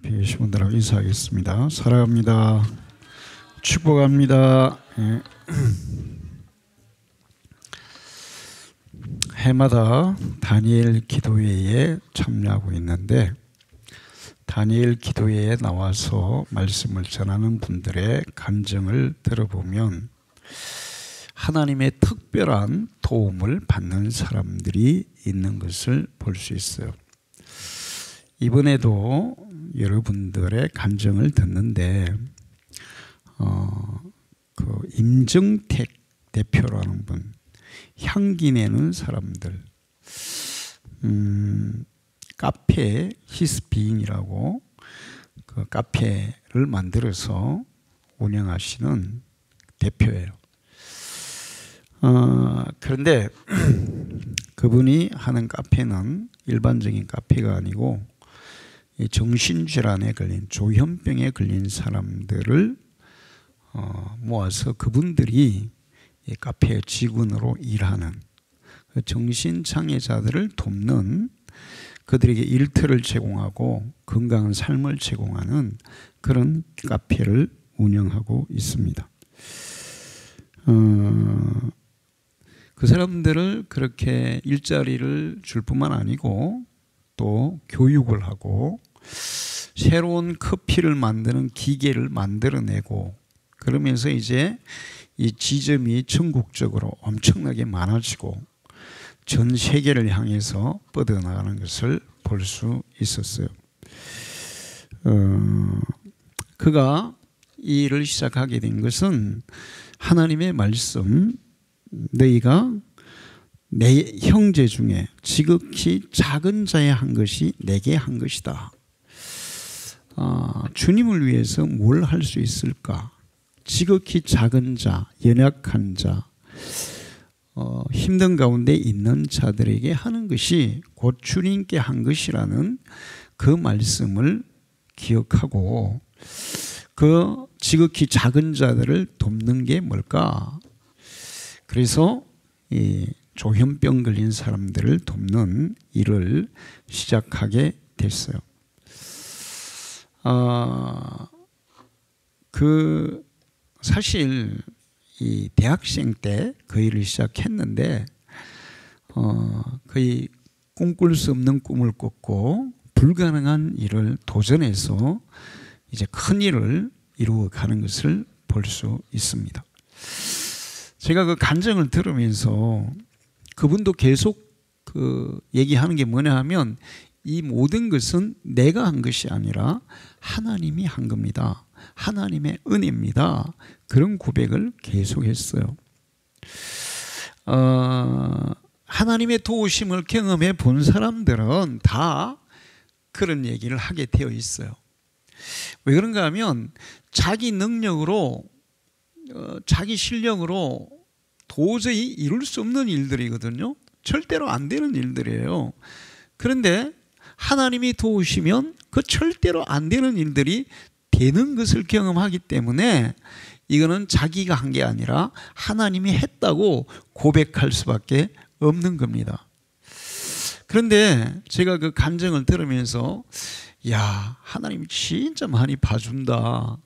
앞에 계신 분들하고 인사하겠습니다. 사랑합니다. 축복합니다. 해마다 다니엘 기도회에 참여하고 있는데, 다니엘 기도회에 나와서 말씀을 전하는 분들의 간증을 들어보면 하나님의 특별한 도움을 받는 사람들이 있는 것을 볼 수 있어요. 이번에도 여러분들의 간증을 듣는데 그 임정택 대표라는 분, 향기 내는 사람들, 카페 히스비인이라고 그 카페를 만들어서 운영하시는 대표예요. 그런데 그분이 하는 카페는 일반적인 카페가 아니고 정신질환에 걸린, 조현병에 걸린 사람들을 모아서 그분들이 카페 직원으로 일하는, 정신장애자들을 돕는, 그들에게 일터를 제공하고 건강한 삶을 제공하는 그런 카페를 운영하고 있습니다. 그 사람들을 그렇게 일자리를 줄 뿐만 아니고 또 교육을 하고 새로운 커피를 만드는 기계를 만들어내고, 그러면서 이제 이 지점이 전국적으로 엄청나게 많아지고 전 세계를 향해서 뻗어나가는 것을 볼 수 있었어요. 그가 이 일을 시작하게 된 것은 하나님의 말씀, 너희가 내 형제 중에 지극히 작은 자의 한 것이 내게 한 것이다. 주님을 위해서 뭘 할 수 있을까? 지극히 작은 자, 연약한 자, 힘든 가운데 있는 자들에게 하는 것이 곧 주님께 한 것이라는 그 말씀을 기억하고, 그 지극히 작은 자들을 돕는 게 뭘까? 그래서 이 조현병 걸린 사람들을 돕는 일을 시작하게 됐어요. 사실 이 대학생 때 그 일을 시작했는데 거의 꿈꿀 수 없는 꿈을 꿨고 불가능한 일을 도전해서 이제 큰 일을 이루어가는 것을 볼 수 있습니다. 제가 그 간증을 들으면서 그분도 계속 그 얘기하는 게 뭐냐 하면, 이 모든 것은 내가 한 것이 아니라 하나님이 한 겁니다. 하나님의 은혜입니다. 그런 고백을 계속했어요. 하나님의 도우심을 경험해 본 사람들은 다 그런 얘기를 하게 되어 있어요. 왜 그런가 하면 자기 능력으로, 자기 실력으로 도저히 이룰 수 없는 일들이거든요. 절대로 안 되는 일들이에요. 그런데 하나님이 도우시면 그 절대로 안 되는 일들이 되는 것을 경험하기 때문에 이거는 자기가 한 게 아니라 하나님이 했다고 고백할 수밖에 없는 겁니다. 그런데 제가 그 간증을 들으면서, 야, 하나님 진짜 많이 봐준다.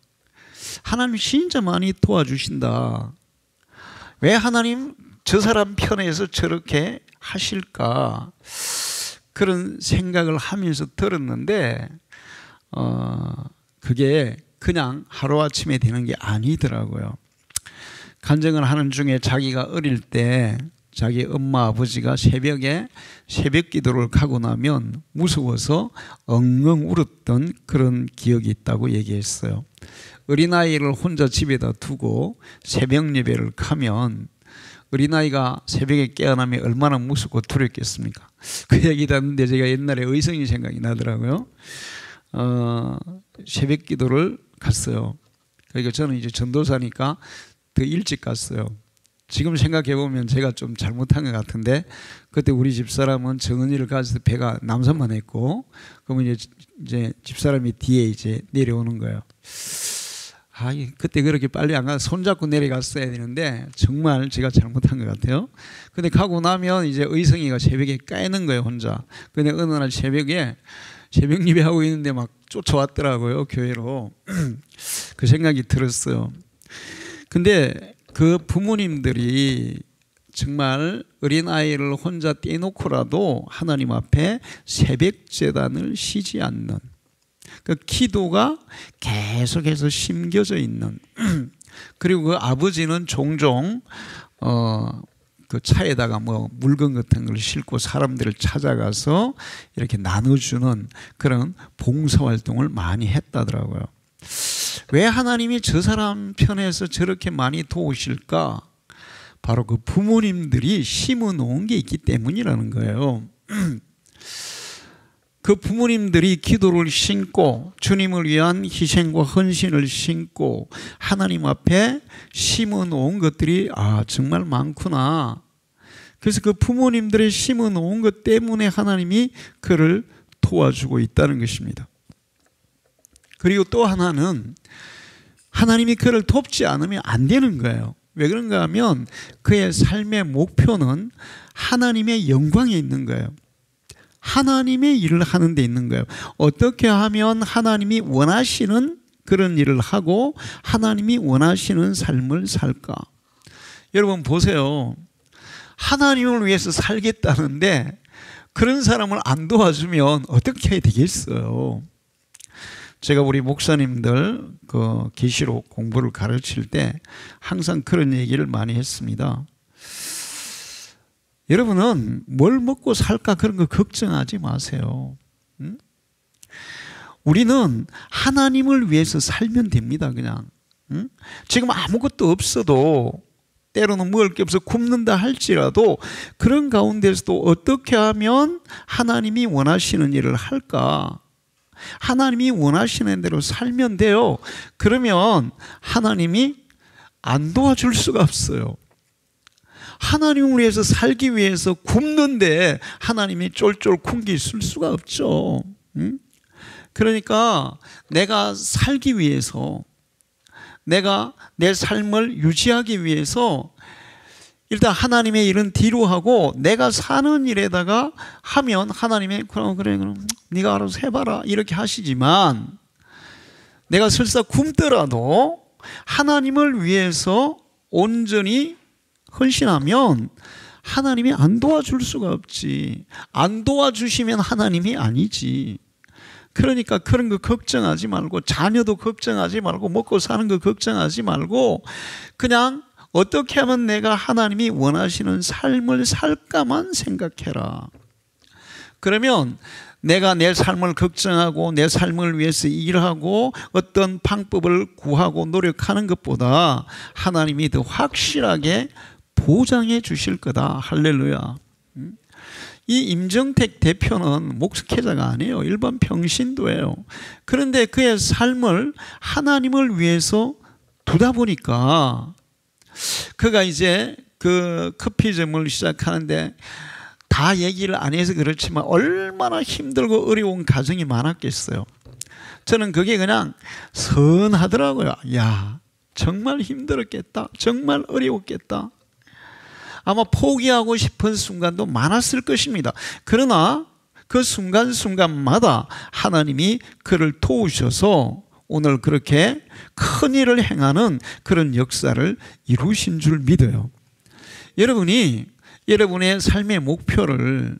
하나님 진짜 많이 도와주신다. 왜 하나님 저 사람 편에서 저렇게 하실까? 그런 생각을 하면서 들었는데 그게 그냥 하루아침에 되는 게 아니더라고요. 간증을 하는 중에 자기가 어릴 때 자기 엄마 아버지가 새벽에 새벽 기도를 가고 나면 무서워서 엉엉 울었던 그런 기억이 있다고 얘기했어요. 어린아이를 혼자 집에다 두고 새벽 예배를 가면 어린아이가 새벽에 깨어나면 얼마나 무섭고 두렵겠습니까? 그 얘기 듣는데 제가 옛날에 의성이 생각이 나더라고요. 새벽 기도를 갔어요. 그러니까 저는 이제 전도사니까 더 일찍 갔어요. 지금 생각해 보면 제가 좀 잘못한 것 같은데, 그때 우리 집사람은 정은이를 가져서 배가 남산만 했고, 그러면 이제 집사람이 뒤에 이제 내려오는 거예요. 그때 그렇게 빨리 안 가서 손잡고 내려갔어야 되는데 정말 제가 잘못한 것 같아요. 근데 가고 나면 이제 의성이가 새벽에 깨는 거예요, 혼자. 근데 어느 날 새벽에 새벽 예배하고 있는데 막 쫓아왔더라고요, 교회로. 그 생각이 들었어요. 근데 그 부모님들이 정말 어린아이를 혼자 떼놓고라도 하나님 앞에 새벽 제단을 쉬지 않는 그 기도가 계속해서 심겨져 있는 그리고 그 아버지는 종종 그 차에다가 뭐 물건 같은 걸 싣고 사람들을 찾아가서 이렇게 나눠주는 그런 봉사활동을 많이 했다더라고요. 왜 하나님이 저 사람 편에서 저렇게 많이 도우실까? 바로 그 부모님들이 심어 놓은 게 있기 때문이라는 거예요. 그 부모님들이 기도를 심고 주님을 위한 희생과 헌신을 심고 하나님 앞에 심어 놓은 것들이 정말 많구나. 그래서 그 부모님들이 심어 놓은 것 때문에 하나님이 그를 도와주고 있다는 것입니다. 그리고 또 하나는 하나님이 그를 돕지 않으면 안 되는 거예요. 왜 그런가 하면 그의 삶의 목표는 하나님의 영광에 있는 거예요. 하나님의 일을 하는 데 있는 거예요. 어떻게 하면 하나님이 원하시는 그런 일을 하고 하나님이 원하시는 삶을 살까? 여러분 보세요. 하나님을 위해서 살겠다는데 그런 사람을 안 도와주면 어떻게 해야 되겠어요? 제가 우리 목사님들 그 계시록 공부를 가르칠 때 항상 그런 얘기를 많이 했습니다. 여러분은 뭘 먹고 살까 그런 거 걱정하지 마세요. 응? 우리는 하나님을 위해서 살면 됩니다. 그냥 응? 지금 아무것도 없어도 때로는 먹을 게 없어 굶는다 할지라도 그런 가운데서도 어떻게 하면 하나님이 원하시는 일을 할까? 하나님이 원하시는 대로 살면 돼요. 그러면 하나님이 안 도와줄 수가 없어요. 하나님을 위해서 살기 위해서 굶는데 하나님이 쫄쫄 굶기 있을 수가 없죠. 그러니까 내가 살기 위해서 내가 내 삶을 유지하기 위해서 일단 하나님의 일은 뒤로 하고 내가 사는 일에다가 하면 하나님이 그럼 네가 알아서 해봐라 이렇게 하시지만 내가 설사 굶더라도 하나님을 위해서 온전히 헌신하면 하나님이 안 도와줄 수가 없지. 안 도와주시면 하나님이 아니지. 그러니까 그런 거 걱정하지 말고 자녀도 걱정하지 말고 먹고 사는 거 걱정하지 말고 그냥 어떻게 하면 내가 하나님이 원하시는 삶을 살까만 생각해라. 그러면 내가 내 삶을 걱정하고 내 삶을 위해서 일하고 어떤 방법을 구하고 노력하는 것보다 하나님이 더 확실하게 보장해 주실 거다. 할렐루야. 이 임정택 대표는 목회자가 아니에요. 일반 평신도예요. 그런데 그의 삶을 하나님을 위해서 두다 보니까 그가 이제 그 커피점을 시작하는데 다 얘기를 안 해서 그렇지만 얼마나 힘들고 어려운 가정이 많았겠어요. 저는 그게 그냥 선하더라고요. 야, 정말 힘들었겠다. 정말 어려웠겠다. 아마 포기하고 싶은 순간도 많았을 것입니다. 그러나 그 순간순간마다 하나님이 그를 도우셔서 오늘 그렇게 큰 일을 행하는 그런 역사를 이루신 줄 믿어요. 여러분이 여러분의 삶의 목표를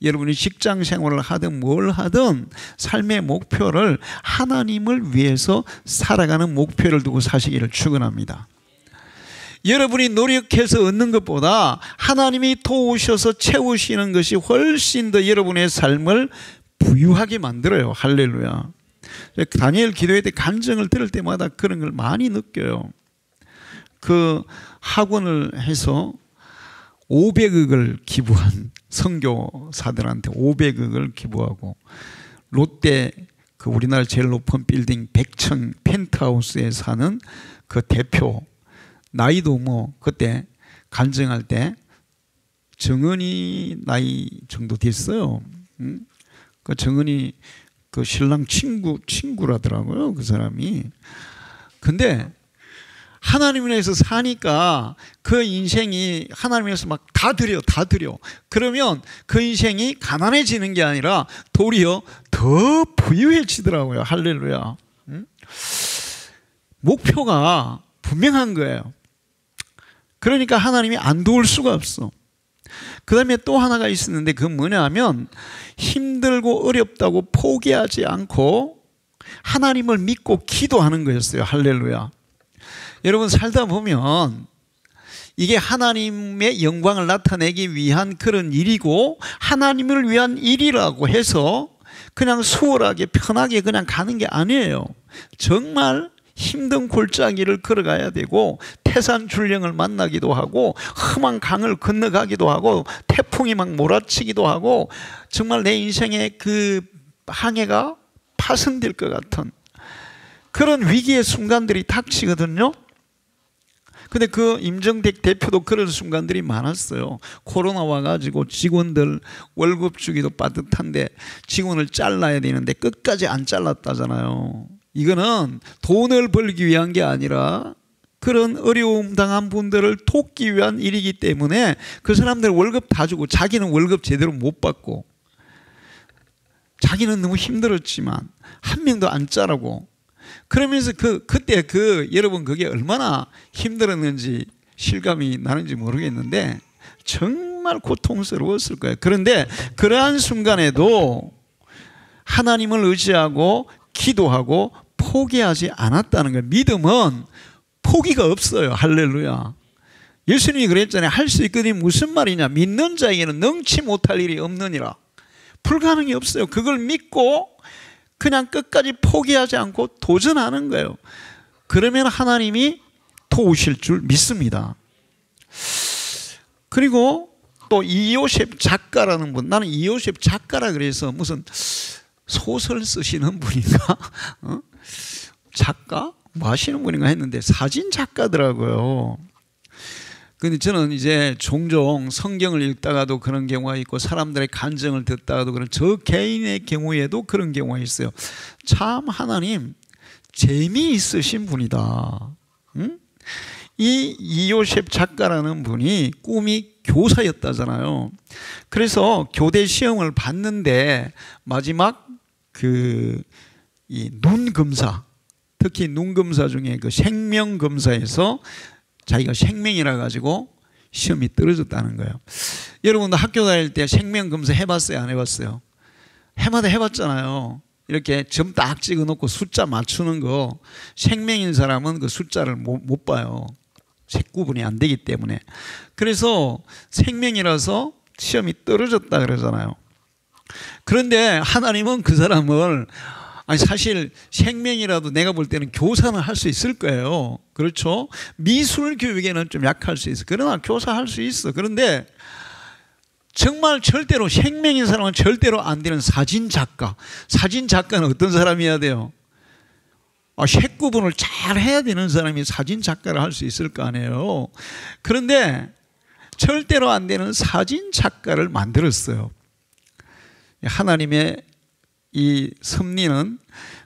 여러분이 직장 생활을 하든 뭘 하든 삶의 목표를 하나님을 위해서 살아가는 목표를 두고 사시기를 축원합니다. 여러분이 노력해서 얻는 것보다 하나님이 도우셔서 채우시는 것이 훨씬 더 여러분의 삶을 부유하게 만들어요. 할렐루야. 다니엘 기도회 때 간증을 들을 때마다 그런 걸 많이 느껴요. 그 학원을 해서 500억을 기부한 선교사들한테 500억을 기부하고 롯데 그 우리나라 제일 높은 빌딩 100층 펜트하우스에 사는 그 대표 나이도 뭐 그때 간증할 때 정은이 나이 정도 됐어요. 그 정은이 그 신랑 친구라더라고요. 그 사람이. 근데 하나님을 위해서 사니까 그 인생이 하나님을 위해서 막 다 드려. 그러면 그 인생이 가난해지는 게 아니라 도리어 더 부유해지더라고요. 할렐루야. 목표가 분명한 거예요. 그러니까 하나님이 안 도울 수가 없어. 그 다음에 또 하나가 있었는데 그건 뭐냐 하면 힘들고 어렵다고 포기하지 않고 하나님을 믿고 기도하는 거였어요. 할렐루야. 여러분 살다 보면 이게 하나님의 영광을 나타내기 위한 그런 일이고 하나님을 위한 일이라고 해서 그냥 수월하게 편하게 그냥 가는 게 아니에요. 정말 힘든 골짜기를 걸어가야 되고 태산줄령을 만나기도 하고 험한 강을 건너가기도 하고 태풍이 막 몰아치기도 하고 정말 내 인생의 그 항해가 파손될 것 같은 그런 위기의 순간들이 닥치거든요. 근데 그 임정택 대표도 그런 순간들이 많았어요. 코로나 와가지고 직원들 월급 주기도 빠듯한데 직원을 잘라야 되는데 끝까지 안 잘랐다잖아요. 이거는 돈을 벌기 위한 게 아니라 그런 어려움 당한 분들을 돕기 위한 일이기 때문에 그 사람들 월급 다 주고 자기는 월급 제대로 못 받고 자기는 너무 힘들었지만 한 명도 안 자르고 그러면서 그때 여러분 그게 얼마나 힘들었는지 실감이 나는지 모르겠는데 정말 고통스러웠을 거예요. 그런데 그러한 순간에도 하나님을 의지하고 기도하고 포기하지 않았다는 거예요. 믿음은 포기가 없어요. 할렐루야. 예수님이 그랬잖아요. 할 수 있거든. 무슨 말이냐. 믿는 자에게는 능치 못할 일이 없느니라. 불가능이 없어요. 그걸 믿고 그냥 끝까지 포기하지 않고 도전하는 거예요. 그러면 하나님이 도우실 줄 믿습니다. 그리고 또 이요셉 작가라는 분, 나는 이요셉 작가라 그래서 무슨 소설 쓰시는 분인가? 작가? 뭐 하시는 분인가 했는데 사진 작가더라고요. 근데 저는 이제 종종 성경을 읽다가도 그런 경우가 있고 사람들의 간증을 듣다가도 그런 저 개인의 경우에도 그런 경우가 있어요. 참 하나님 재미있으신 분이다. 응? 이 이요셉 작가라는 분이 꿈이 교사였다잖아요. 그래서 교대 시험을 봤는데 마지막 이 눈 검사, 특히 눈 검사 중에 그 생명 검사에서 자기가 생명이라 가지고 시험이 떨어졌다는 거예요. 여러분도 학교 다닐 때 생명 검사 해봤어요? 안 해봤어요? 해마다 해봤잖아요. 이렇게 점 딱 찍어 놓고 숫자 맞추는 거 생명인 사람은 그 숫자를 못 봐요. 구분이 안 되기 때문에. 그래서 생명이라서 시험이 떨어졌다 그러잖아요. 그런데 하나님은 그 사람을 사실 생명이라도 내가 볼 때는 교사는 할 수 있을 거예요. 그렇죠? 미술 교육에는 좀 약할 수 있어. 그러나 교사할 수 있어. 그런데 정말 절대로 생명인 사람은 절대로 안 되는 사진 작가. 사진 작가는 어떤 사람이어야 돼요? 색 구분을 잘 해야 되는 사람이 사진 작가를 할 수 있을 거 아니에요. 그런데 절대로 안 되는 사진 작가를 만들었어요. 하나님의 이 섭리는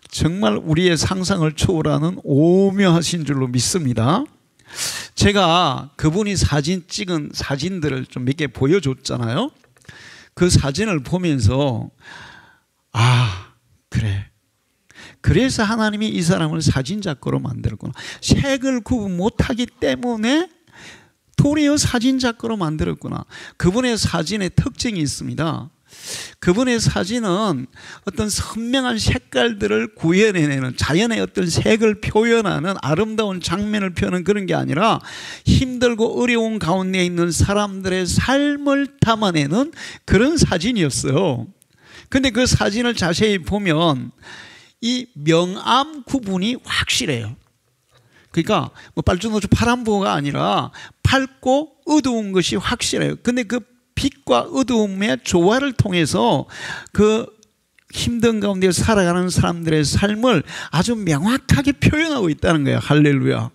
정말 우리의 상상을 초월하는 오묘하신 줄로 믿습니다. 제가 그분이 찍은 사진들을 좀 몇 개 보여줬잖아요. 그 사진을 보면서 그래. 그래서 하나님이 이 사람을 사진작가로 만들었구나. 색을 구분 못하기 때문에 도리어 사진작가로 만들었구나. 그분의 사진의 특징이 있습니다. 그분의 사진은 어떤 선명한 색깔들을 구현해내는 자연의 어떤 색을 표현하는 아름다운 장면을 표현하는 그런 게 아니라 힘들고 어려운 가운데 있는 사람들의 삶을 담아내는 그런 사진이었어요. 근데 그 사진을 자세히 보면 이 명암 구분이 확실해요. 그러니까 뭐 빨주노초 파란보가 아니라 밝고 어두운 것이 확실해요. 근데 그 빛과 어두움의 조화를 통해서 그 힘든 가운데 살아가는 사람들의 삶을 아주 명확하게 표현하고 있다는 거예요. 할렐루야.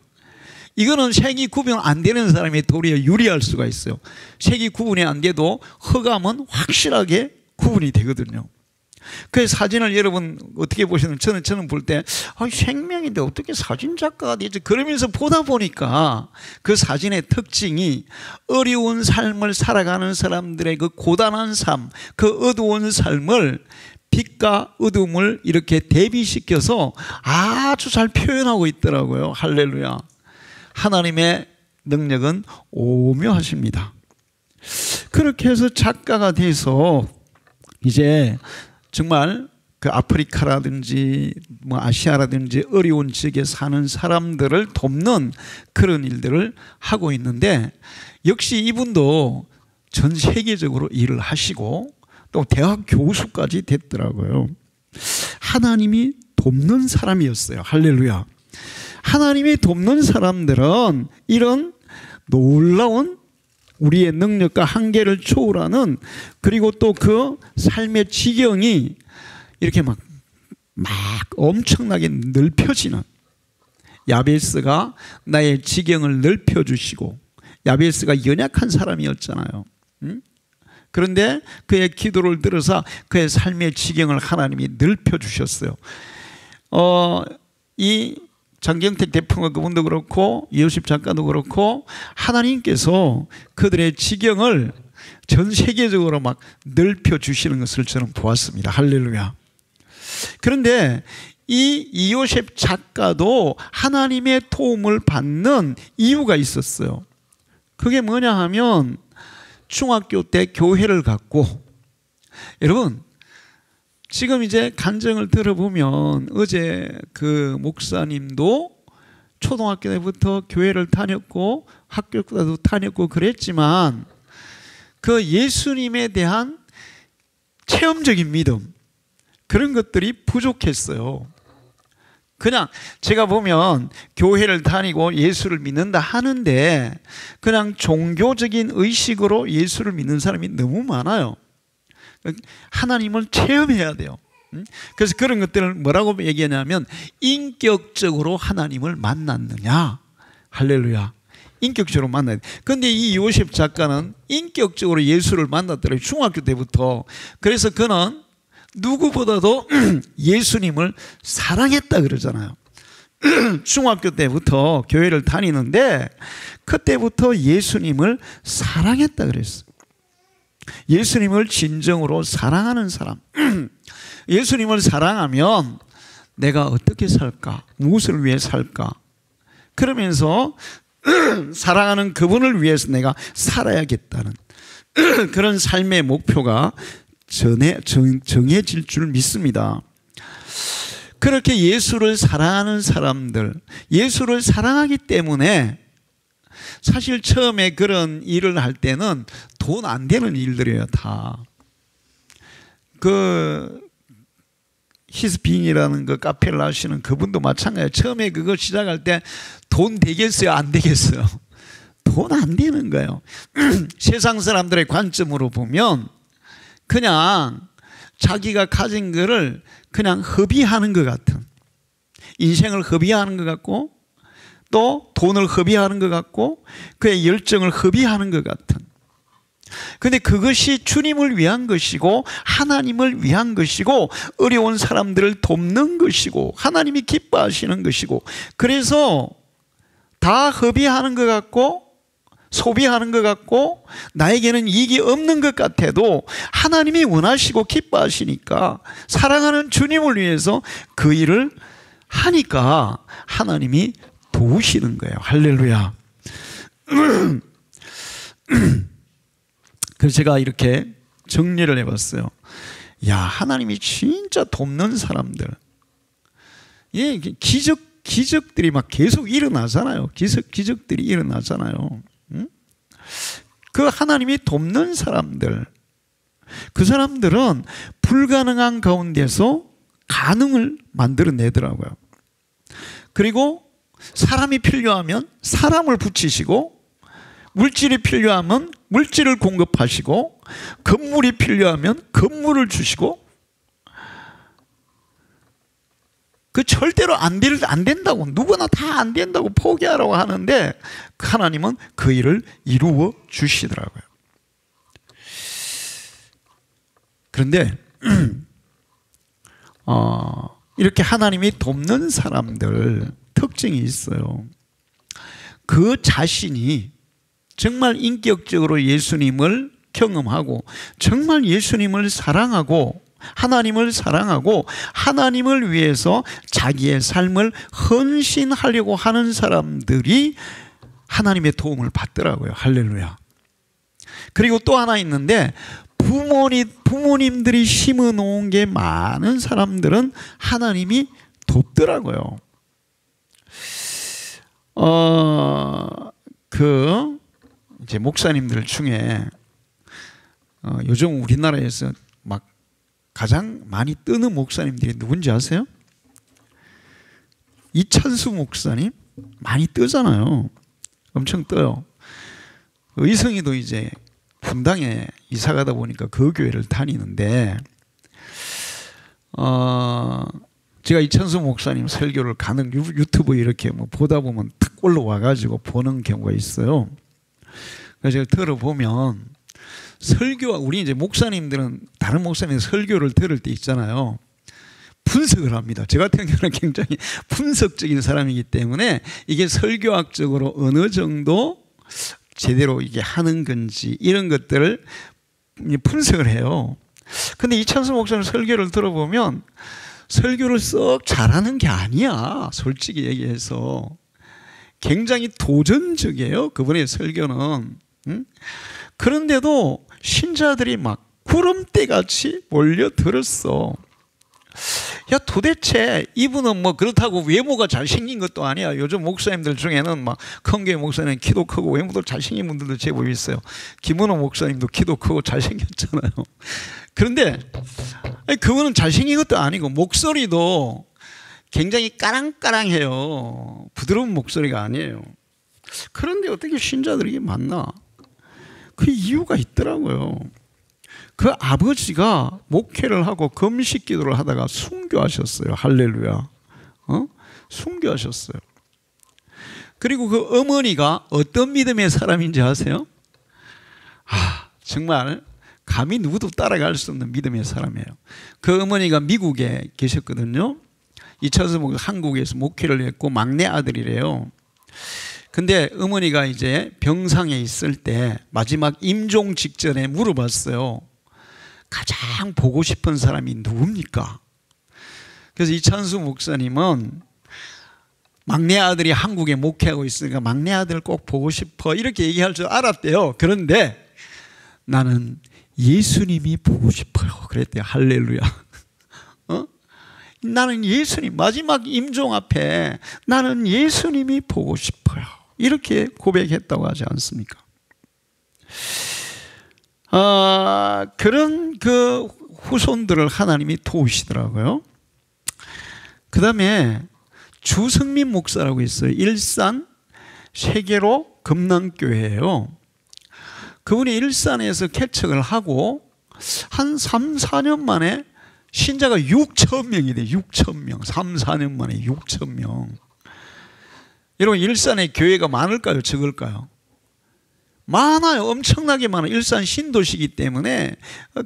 이거는 색이 구분 안 되는 사람이 도리어 유리할 수가 있어요. 색이 구분이 안 돼도 흑암은 확실하게 구분이 되거든요. 그 사진을 여러분 어떻게 보시는, 저는 볼 때 생명인데 어떻게 사진 작가가 되지? 그러면서 보다 보니까 그 사진의 특징이 어려운 삶을 살아가는 사람들의 그 고단한 삶, 그 어두운 삶을 빛과 어둠을 이렇게 대비시켜서 아주 잘 표현하고 있더라고요. 할렐루야. 하나님의 능력은 오묘하십니다. 그렇게 해서 작가가 돼서 이제 정말 그 아프리카라든지 뭐 아시아라든지 어려운 지역에 사는 사람들을 돕는 그런 일들을 하고 있는데, 역시 이분도 전 세계적으로 일을 하시고 또 대학 교수까지 됐더라고요. 하나님이 돕는 사람이었어요. 할렐루야. 하나님이 돕는 사람들은 이런 놀라운 우리의 능력과 한계를 초월하는, 그리고 또 그 삶의 지경이 이렇게 막 엄청나게 넓혀지는, 야베스가 나의 지경을 넓혀주시고, 야베스가 연약한 사람이었잖아요. 그런데 그의 기도를 들어서 그의 삶의 지경을 하나님이 넓혀주셨어요. 이 장경택 대표가 그분도 그렇고 이ዮ셉 작가도 그렇고 하나님께서 그들의 지경을 전 세계적으로 막 넓혀주시는 것을 저는 보았습니다. 할렐루야. 그런데 이 이요셉 작가도 하나님의 도움을 받는 이유가 있었어요. 그게 뭐냐 하면 중학교 때 교회를 갔고, 여러분 지금 이제 간증을 들어보면 어제 그 목사님도 초등학교 때부터 교회를 다녔고 학교도 다녔고 그랬지만 그 예수님에 대한 체험적인 믿음, 그런 것들이 부족했어요. 그냥 제가 보면 교회를 다니고 예수를 믿는다 하는데 그냥 종교적인 의식으로 예수를 믿는 사람이 너무 많아요. 하나님을 체험해야 돼요. 그래서 그런 것들을 뭐라고 얘기하냐면 인격적으로 하나님을 만났느냐. 할렐루야. 인격적으로 만나야 돼. 그런데 이 요셉 작가는 인격적으로 예수를 만났더라고요. 중학교 때부터. 그래서 그는 누구보다도 예수님을 사랑했다 그러잖아요. 중학교 때부터 교회를 다니는데 그때부터 예수님을 사랑했다 그랬어요. 예수님을 진정으로 사랑하는 사람. 예수님을 사랑하면 내가 어떻게 살까? 무엇을 위해 살까? 그러면서 사랑하는 그분을 위해서 내가 살아야겠다는 그런 삶의 목표가 정해질 줄 믿습니다. 그렇게 예수를 사랑하는 사람들, 예수를 사랑하기 때문에 사실 처음에 그런 일을 할 때는 돈 안 되는 일들이에요. 다. 그 히스빈이라는 그 카페를 하시는 그분도 마찬가지예요. 처음에 그거 시작할 때 돈 되겠어요? 안 되겠어요? 돈 안 되는 거예요. 세상 사람들의 관점으로 보면 그냥 자기가 가진 거를 그냥 허비하는 것 같은, 인생을 허비하는 것 같고 또 돈을 허비하는 것 같고 그의 열정을 허비하는 것 같은. 그런데 그것이 주님을 위한 것이고 하나님을 위한 것이고 어려운 사람들을 돕는 것이고 하나님이 기뻐하시는 것이고, 그래서 다 허비하는 것 같고 소비하는 것 같고 나에게는 이익이 없는 것 같아도 하나님이 원하시고 기뻐하시니까 사랑하는 주님을 위해서 그 일을 하니까 하나님이 도우시는 거예요. 할렐루야. 그래서 제가 이렇게 정리를 해봤어요. 야, 하나님이 진짜 돕는 사람들, 예, 기적들이 막 계속 일어나잖아요. 기적들이 일어나잖아요. 응? 그 하나님이 돕는 사람들, 그 사람들은 불가능한 가운데서 가능을 만들어내더라고요. 그리고 사람이 필요하면 사람을 붙이시고, 물질이 필요하면 물질을 공급하시고, 건물이 필요하면 건물을 주시고, 그 절대로 안 된다고, 누구나 다 안 된다고 포기하라고 하는데 하나님은 그 일을 이루어 주시더라고요. 그런데 이렇게 하나님이 돕는 사람들 특징이 있어요. 그 자신이 정말 인격적으로 예수님을 경험하고 정말 예수님을 사랑하고 하나님을 사랑하고 하나님을 위해서 자기의 삶을 헌신하려고 하는 사람들이 하나님의 도움을 받더라고요. 할렐루야. 그리고 또 하나 있는데 부모님들이 심어 놓은 게 많은 사람들은 하나님이 돕더라고요. 이제 목사님들 중에 요즘 우리나라에서 막 가장 많이 뜨는 목사님들이 누군지 아세요? 이찬수 목사님 많이 뜨잖아요. 엄청 떠요. 의성이도 이제 분당에 이사 가다 보니까 그 교회를 다니는데 제가 이찬수 목사님 설교를 가는 유튜브 이렇게 뭐 보다 보면 탁 올라와 가지고 보는 경우가 있어요. 그래서 제가 들어보면 설교와 우리 이제 목사님들은 다른 목사님 설교를 들을 때 있잖아요. 분석을 합니다. 저 같은 경우는 굉장히 분석적인 사람이기 때문에 이게 설교학적으로 어느 정도 제대로 이게 하는 건지 이런 것들을 분석을 해요. 근데 이찬수 목사님 설교를 들어보면 설교를 썩 잘하는 게 아니야. 솔직히 얘기해서 굉장히 도전적이에요. 그분의 설교는. 그런데도 신자들이 막 구름대같이 몰려들었어. 야, 도대체 이분은 뭐 그렇다고 외모가 잘생긴 것도 아니야. 요즘 목사님들 중에는 막 큰 교회 목사님 키도 크고 외모도 잘생긴 분들도 제법 있어요. 김은호 목사님도 키도 크고 잘생겼잖아요. 그런데 그분은 잘생긴 것도 아니고 목소리도 굉장히 까랑까랑해요. 부드러운 목소리가 아니에요. 그런데 어떻게 신자들이 만나? 그 이유가 있더라고요. 그 아버지가 목회를 하고 금식 기도를 하다가 순교하셨어요. 할렐루야. 순교하셨어요. 그리고 그 어머니가 어떤 믿음의 사람인지 아세요? 정말 감히 누구도 따라갈 수 없는 믿음의 사람이에요. 그 어머니가 미국에 계셨거든요. 이찬수 목사 한국에서 목회를 했고 막내 아들이래요. 근데 어머니가 이제 병상에 있을 때 마지막 임종 직전에 물어봤어요. 가장 보고 싶은 사람이 누굽니까? 그래서 이찬수 목사님은 막내 아들이 한국에 목회하고 있으니까 막내 아들 꼭 보고 싶어 이렇게 얘기할 줄 알았대요. 그런데 나는 예수님이 보고 싶어요 그랬대요. 할렐루야. 나는 예수님 마지막 임종 앞에 나는 예수님이 보고 싶어요 이렇게 고백했다고 하지 않습니까? 그런 그 후손들을 하나님이 도우시더라고요. 그 다음에 주성민 목사라고 있어요. 일산 세계로 금남교회예요. 그분이 일산에서 개척을 하고 한 3, 4년 만에 신자가 6천 명이 돼요. 6천 명. 3, 4년 만에 6천 명. 여러분 일산에 교회가 많을까요? 적을까요? 많아요. 엄청나게 많아요. 일산 신도시이기 때문에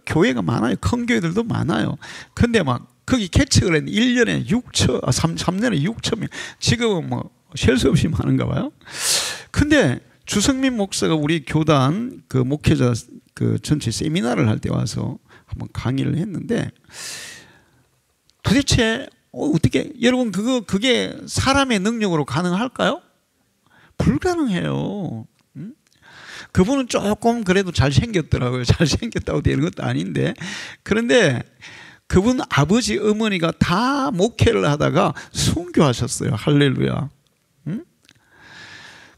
교회가 많아요. 큰 교회들도 많아요. 근데 막 거기 개척을 했는데 1년에 3년에 6천 명. 지금은 뭐 셀 수 없이 많은가 봐요. 근데 주성민 목사가 우리 교단 그 목회자 그 전체 세미나를 할 때 와서 한번 강의를 했는데 도대체 어떻게 여러분 그게 사람의 능력으로 가능할까요? 불가능해요. 그분은 조금 그래도 잘생겼더라고요. 잘생겼다고 되는 것도 아닌데 그런데 그분 아버지 어머니가 다 목회를 하다가 순교하셨어요. 할렐루야.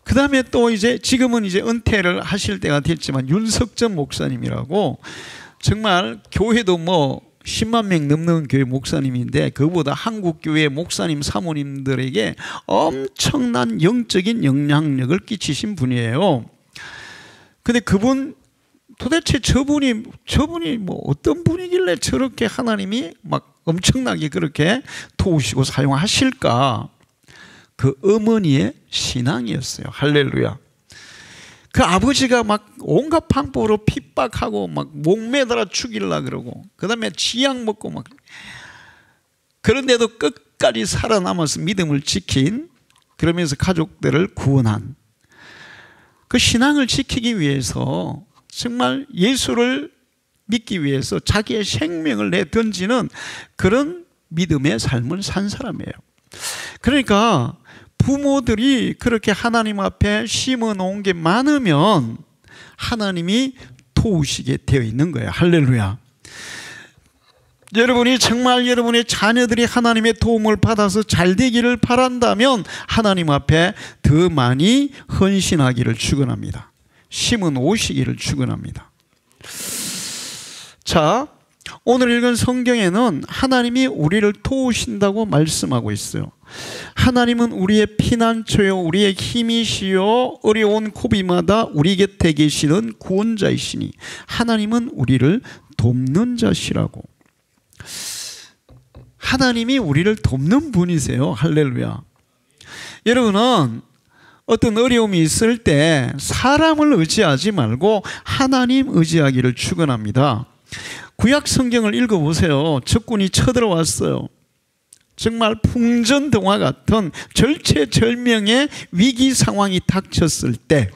그 다음에 또 이제 지금은 이제 은퇴를 하실 때가 됐지만 윤석전 목사님이라고 정말 교회도 뭐 10만 명 넘는 교회 목사님인데 그보다 한국교회 목사님 사모님들에게 엄청난 영적인 영향력을 끼치신 분이에요. 근데 그분 도대체 저분이 뭐 어떤 분이길래 저렇게 하나님이 막 엄청나게 그렇게 도우시고 사용하실까? 그 어머니의 신앙이었어요. 할렐루야. 그 아버지가 막 온갖 방법으로 핍박하고 막 목매달아 죽이려고 그러고 그 다음에 치약 먹고 막 그런데도 끝까지 살아남아서 믿음을 지킨, 그러면서 가족들을 구원한, 그 신앙을 지키기 위해서 정말 예수를 믿기 위해서 자기의 생명을 내던지는 그런 믿음의 삶을 산 사람이에요. 그러니까 부모들이 그렇게 하나님 앞에 심어 놓은 게 많으면 하나님이 도우시게 되어 있는 거예요. 할렐루야. 여러분이 정말 여러분의 자녀들이 하나님의 도움을 받아서 잘 되기를 바란다면 하나님 앞에 더 많이 헌신하기를 축원합니다. 심은 오시기를 축원합니다. 자, 오늘 읽은 성경에는 하나님이 우리를 도우신다고 말씀하고 있어요. 하나님은 우리의 피난처요 우리의 힘이시요 어려운 고비마다 우리 곁에 계시는 구원자이시니 하나님은 우리를 돕는 자시라고. 하나님이 우리를 돕는 분이세요. 할렐루야. 여러분은 어떤 어려움이 있을 때 사람을 의지하지 말고 하나님 의지하기를 축원합니다. 구약 성경을 읽어보세요. 적군이 쳐들어왔어요. 정말 풍전등화 같은 절체절명의 위기 상황이 닥쳤을 때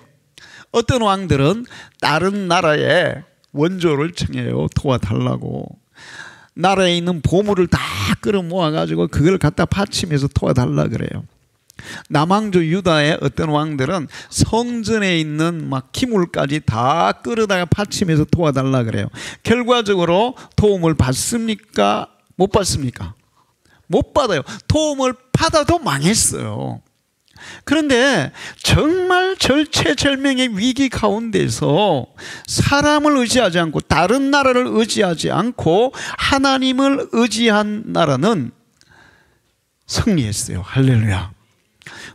어떤 왕들은 다른 나라에 원조를 청해요. 도와달라고. 나라에 있는 보물을 다 끌어모아가지고 그걸 갖다 바치면서 도와달라 그래요. 남왕조 유다의 어떤 왕들은 성전에 있는 막 기물까지 다 끌어다가 바치면서 도와달라 그래요. 결과적으로 도움을 받습니까? 못 받습니까? 못 받아요. 도움을 받아도 망했어요. 그런데 정말 절체절명의 위기 가운데서 사람을 의지하지 않고 다른 나라를 의지하지 않고 하나님을 의지한 나라는 승리했어요. 할렐루야.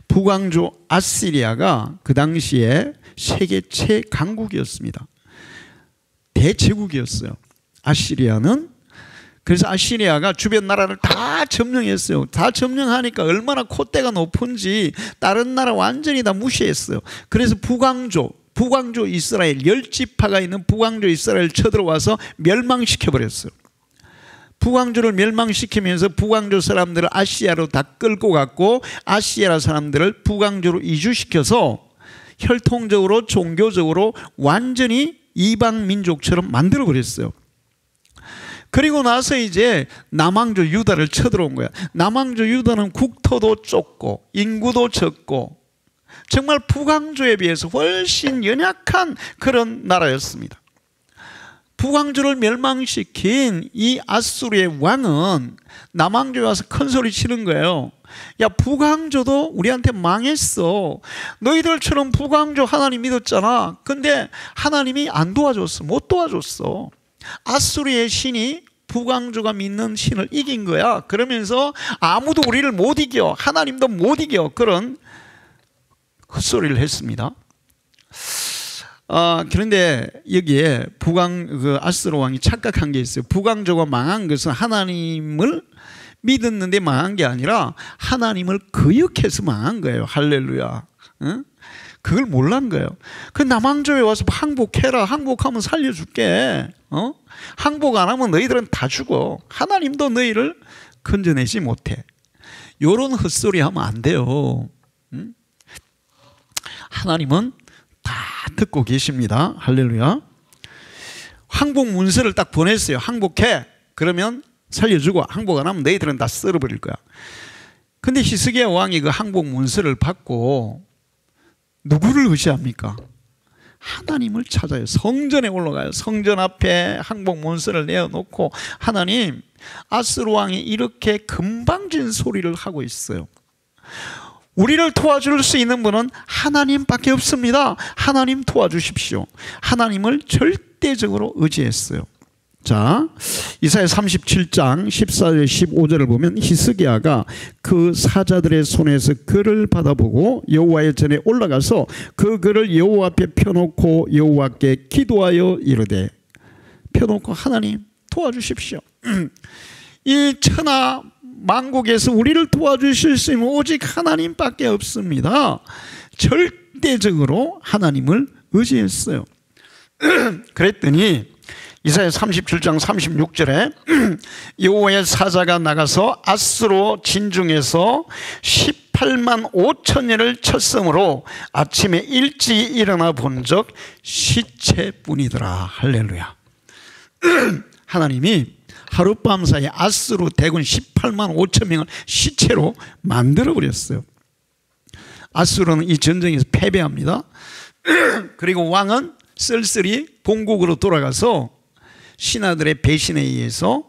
북왕조 아시리아가 그 당시에 세계 최강국이었습니다. 대제국이었어요. 아시리아는. 그래서 아시리아가 주변 나라를 다 점령했어요. 다 점령하니까 얼마나 콧대가 높은지 다른 나라 완전히 다 무시했어요. 그래서 북왕조 이스라엘 10지파가 있는 북왕조 이스라엘 쳐들어와서 멸망시켜버렸어요. 북왕조를 멸망시키면서 북왕조 사람들을 아시아로 다 끌고 갔고 아시아 사람들을 북왕조로 이주시켜서 혈통적으로 종교적으로 완전히 이방 민족처럼 만들어버렸어요. 그리고 나서 이제 남왕조 유다를 쳐들어온 거야. 남왕조 유다는 국토도 좁고 인구도 적고 정말 북왕조에 비해서 훨씬 연약한 그런 나라였습니다. 북왕조를 멸망시킨 이 아수르의 왕은 남왕조에 와서 큰 소리 치는 거예요. 야, 북왕조도 우리한테 망했어. 너희들처럼 북왕조 하나님 믿었잖아. 근데 하나님이 안 도와줬어. 못 도와줬어. 아수르의 신이 북왕조가 믿는 신을 이긴 거야. 그러면서 아무도 우리를 못 이겨. 하나님도 못 이겨. 그런 헛소리를 했습니다. 그런데 여기에 아수르 왕이 착각한 게 있어요. 북왕조가 망한 것은 하나님을 믿었는데 망한 게 아니라 하나님을 거역해서 망한 거예요. 할렐루야. 응? 그걸 몰란 거예요. 그 남왕조에 와서 항복해라. 항복하면 살려줄게. 항복 안 하면 너희들은 다 죽어. 하나님도 너희를 건져내지 못해. 이런 헛소리 하면 안 돼요. 응? 하나님은 다 듣고 계십니다. 할렐루야. 항복 문서를 딱 보냈어요. 항복해. 그러면 살려주고 항복 안 하면 너희들은 다 썰어버릴 거야. 근데 히스기야 왕이 그 항복 문서를 받고 누구를 의지합니까? 하나님을 찾아요. 성전에 올라가요. 성전 앞에 항복 문서를 내어놓고 하나님, 아수르 왕이 이렇게 건방진 소리를 하고 있어요. 우리를 도와줄 수 있는 분은 하나님밖에 없습니다. 하나님 도와주십시오. 하나님을 절대적으로 의지했어요. 자, 이사야 37장 14절 15절을 보면 히스기야가 그 사자들의 손에서 글을 받아보고 여호와의 전에 올라가서 그 글을 여호와 앞에 펴놓고 여호와께 기도하여 이르되, 펴놓고 하나님 도와주십시오. 이 천하 만국에서 우리를 도와주실 수 있는 오직 하나님밖에 없습니다. 절대적으로 하나님을 의지했어요. 그랬더니 이사야 37장 36절에 여호와의 사자가 나가서 아스로 진중에서 18만 5천여를 쳤으므로 아침에 일찍 일어나 본 적 시체뿐이더라. 할렐루야. 하나님이 하룻밤 사이에 아스로 대군 18만 5천 명을 시체로 만들어버렸어요. 아스로는 이 전쟁에서 패배합니다. 그리고 왕은 쓸쓸히 본국으로 돌아가서 신하들의 배신에 의해서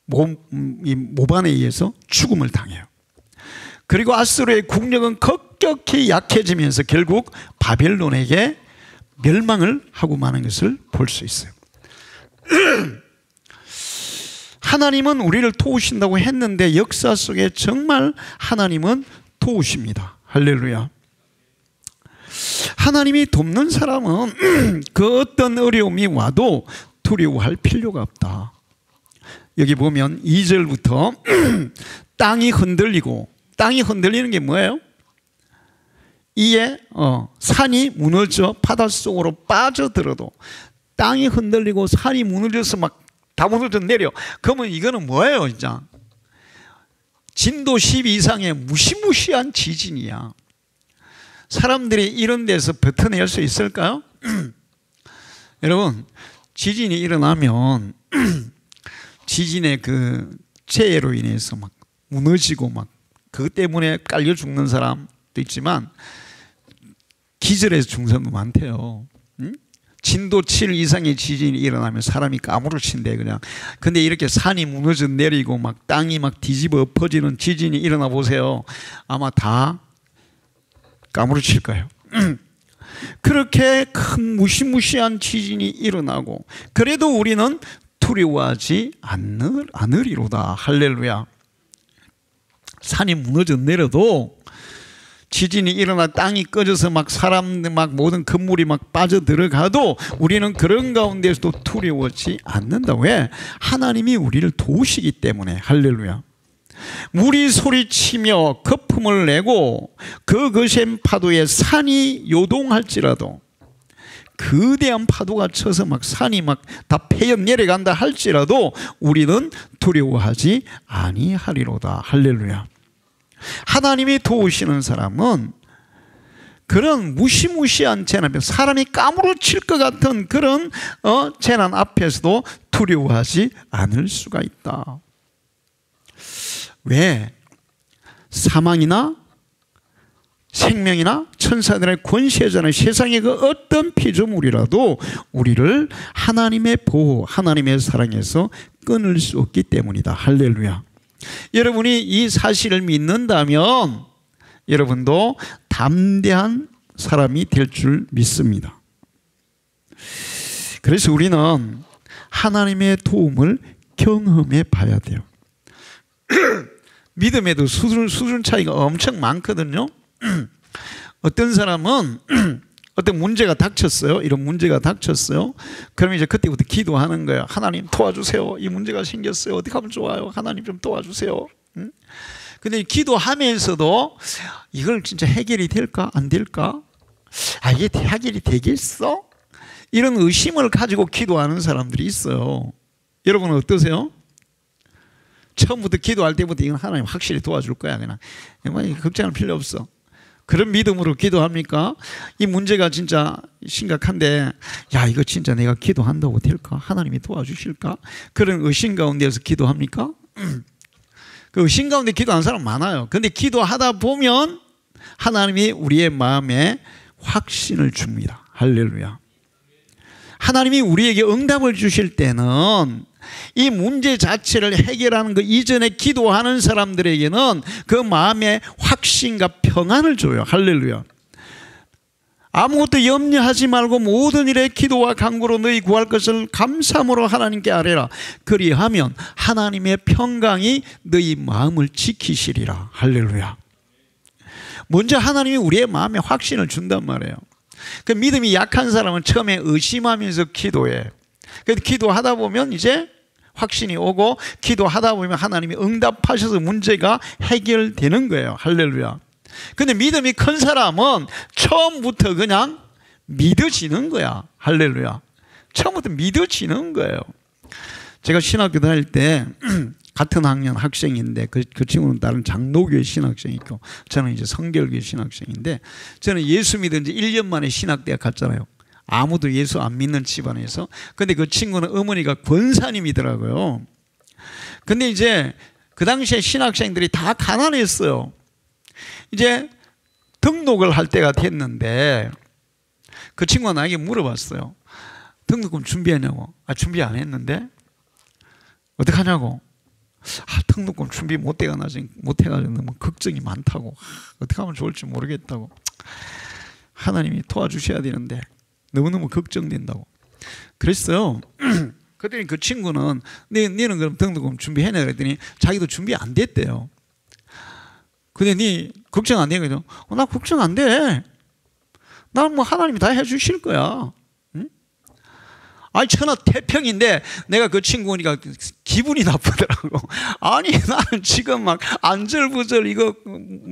모반에 의해서 죽음을 당해요. 그리고 아스루의 국력은 급격히 약해지면서 결국 바벨론에게 멸망을 하고 마는 것을 볼 수 있어요. 하나님은 우리를 도우신다고 했는데 역사 속에 정말 하나님은 도우십니다. 할렐루야. 하나님이 돕는 사람은 그 어떤 어려움이 와도 두려워할 필요가 없다. 여기 보면 2절부터 땅이 흔들리고, 땅이 흔들리는 게 뭐예요? 이에 산이 무너져 바닷속으로 빠져들어도, 땅이 흔들리고 산이 무너져서 막 다 무너져 내려. 그러면 이거는 뭐예요? 진짜 진도 10 이상의 무시무시한 지진이야. 사람들이 이런 데서 버텨낼 수 있을까요? 여러분, 지진이 일어나면 지진의 그 재해로 인해서 막 무너지고 막 그것 때문에 깔려 죽는 사람도 있지만 기절해서 죽는 사람도 많대요. 진도 7 이상의 지진이 일어나면 사람이 까무러친대 그냥. 근데 이렇게 산이 무너져 내리고 막 땅이 막 뒤집어 엎어지는 지진이 일어나 보세요. 아마 다 까무러칠 거예요. 그렇게 큰 무시무시한 지진이 일어나고 그래도 우리는 두려워하지 않으리로다. 할렐루야. 산이 무너져 내려도, 지진이 일어나 땅이 꺼져서 막 사람들 막 모든 건물이 막 빠져 들어가도 우리는 그런 가운데서도 두려워하지 않는다. 왜? 하나님이 우리를 도우시기 때문에. 할렐루야. 물이 소리치며 거품을 내고 그 거센 파도에 산이 요동할지라도, 거대한 파도가 쳐서 막 산이 막 다 패여 내려간다 할지라도 우리는 두려워하지 아니하리로다. 할렐루야. 하나님이 도우시는 사람은 그런 무시무시한 재난 앞에, 사람이 까무러칠 것 같은 그런 재난 앞에서도 두려워하지 않을 수가 있다. 왜? 사망이나 생명이나 천사들의 권세자는 세상의 그 어떤 피조물이라도 우리를 하나님의 보호, 하나님의 사랑에서 끊을 수 없기 때문이다. 할렐루야. 여러분이 이 사실을 믿는다면 여러분도 담대한 사람이 될 줄 믿습니다. 그래서 우리는 하나님의 도움을 경험해 봐야 돼요. 믿음에도 수준 차이가 엄청 많거든요. 어떤 사람은 어떤 문제가 닥쳤어요. 이런 문제가 닥쳤어요. 그러면 이제 그때부터 기도하는 거예요. 하나님 도와주세요. 이 문제가 생겼어요. 어떻게 하면 좋아요? 하나님 좀 도와주세요. 근데 기도하면서도 이걸 진짜 해결이 될까? 안 될까? 아, 이게 해결이 되겠어? 이런 의심을 가지고 기도하는 사람들이 있어요. 여러분은 어떠세요? 처음부터 기도할 때부터 이건 하나님 확실히 도와줄 거야. 그냥 걱정할 필요 없어. 그런 믿음으로 기도합니까? 이 문제가 진짜 심각한데, 야, 이거 진짜 내가 기도한다고 될까? 하나님이 도와주실까? 그런 의심 가운데서 기도합니까? 그 의심 가운데 기도하는 사람 많아요. 근데 기도하다 보면 하나님이 우리의 마음에 확신을 줍니다. 할렐루야. 하나님이 우리에게 응답을 주실 때는 이 문제 자체를 해결하는 그 이전에 기도하는 사람들에게는 그 마음의 확신과 평안을 줘요. 할렐루야. 아무것도 염려하지 말고 모든 일에 기도와 간구로 너희 구할 것을 감사함으로 하나님께 아뢰라. 그리하면 하나님의 평강이 너희 마음을 지키시리라. 할렐루야. 먼저 하나님이 우리의 마음에 확신을 준단 말이에요. 그 믿음이 약한 사람은 처음에 의심하면서 기도해. 그래서 기도하다 보면 이제 확신이 오고, 기도하다 보면 하나님이 응답하셔서 문제가 해결되는 거예요. 할렐루야. 근데 믿음이 큰 사람은 처음부터 그냥 믿어지는 거야. 할렐루야. 처음부터 믿어지는 거예요. 제가 신학교 다닐 때 같은 학년 학생인데 그 친구는 다른 장로교회 신학생이고 저는 이제 성결교회 신학생인데 저는 예수 믿은 지 1년 만에 신학대학 갔잖아요. 아무도 예수 안 믿는 집안에서. 근데 그 친구는 어머니가 권사님이더라고요. 근데 이제 그 당시에 신학생들이 다 가난했어요. 이제 등록을 할 때가 됐는데 그 친구가 나에게 물어봤어요. 등록금 준비했냐고. 준비 안 했는데 어떡하냐고. 등록금 준비 못해가지고 너무 걱정이 많다고. 어떻게 하면 좋을지 모르겠다고. 하나님이 도와주셔야 되는데 너무너무 걱정된다고 그랬어요. 그랬더니 그 친구는 너는 그럼 등록금 준비해내 그랬더니 자기도 준비 안 됐대요. 근데 네 걱정 안 돼? 그죠? 나 걱정 안 돼. 난 뭐 하나님이 다 해주실 거야. 아니 천하태평인데 내가 그 친구니까 기분이 나쁘더라고. 아니 나는 지금 막 안절부절 이거